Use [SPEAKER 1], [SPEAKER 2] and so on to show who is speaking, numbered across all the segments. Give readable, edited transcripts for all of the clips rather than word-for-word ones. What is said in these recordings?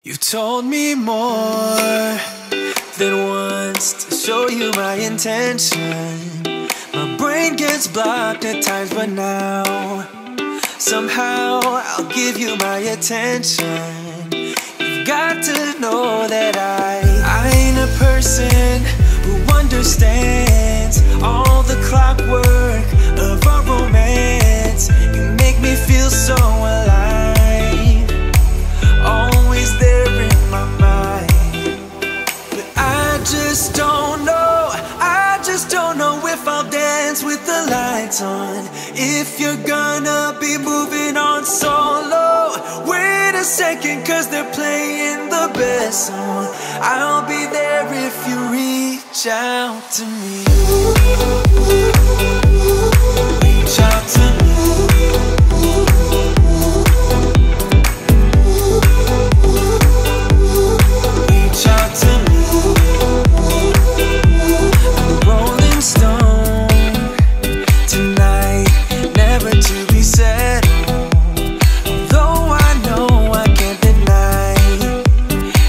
[SPEAKER 1] You told me more than once to show you my intention. My brain gets blocked at times, but now somehow I'll give you my attention. You've got to know that I ain't a person who understands all the clockwork of our romance. You make me feel so alive, always there in my mind. But I just don't know, I just don't know if I'll dance with the lights on. If you're gonna be moving on solo, wait a second, cause they're playing the best song. I'll be there if you reach out to me. Reach out to me. Reach out to me. I'm a rolling stone tonight, never to be settled. Though I know I can't deny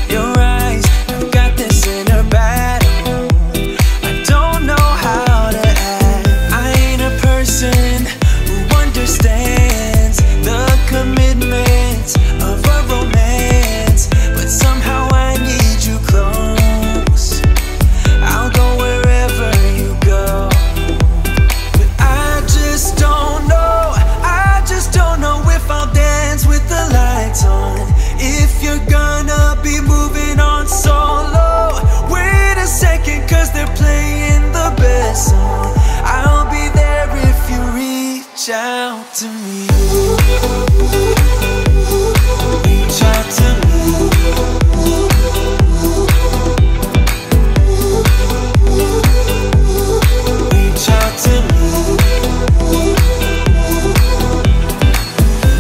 [SPEAKER 1] your eyes, I've got this inner battle. I don't know how to act. I ain't a person who understands the commitments of a romance, but somehow I need you close. I'll go wherever you go. But I just don't know, I just don't know if I'll dance with the lights on. If you're gonna be moving on solo, wait a second, cause they're playing the best song. I'll be there if you reach out to me. Reach out to me. Reach out to me.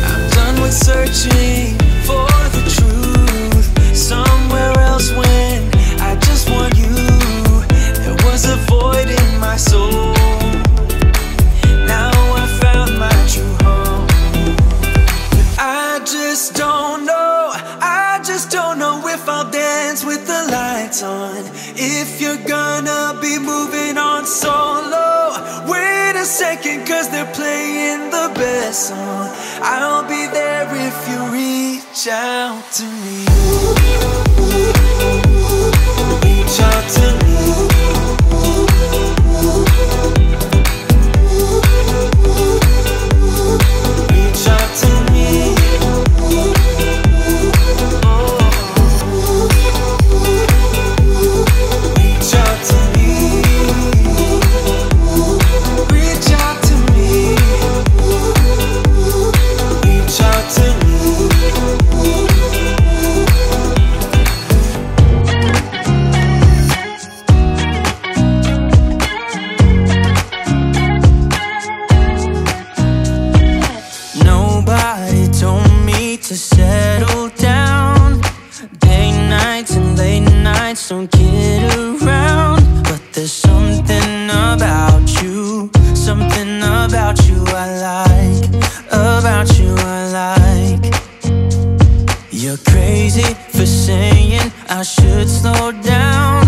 [SPEAKER 1] I'm done with searching for the truth somewhere else when I just want you. There was a void in my soul. Now I found my true home. But I just don't know, I just don't know if I'll dance with the lights on. If you're gonna be moving on solo, wait a second, cause they're playing the best song. I'll be there if you reach out to me. Reach out to me. Reach out to me. Oh. Reach out to me. Reach out to me. Reach out to me. Nobody told me to settle down. Day nights and late nights don't kid around. But there's something about you I like, about you I like. You're crazy for saying I should slow down.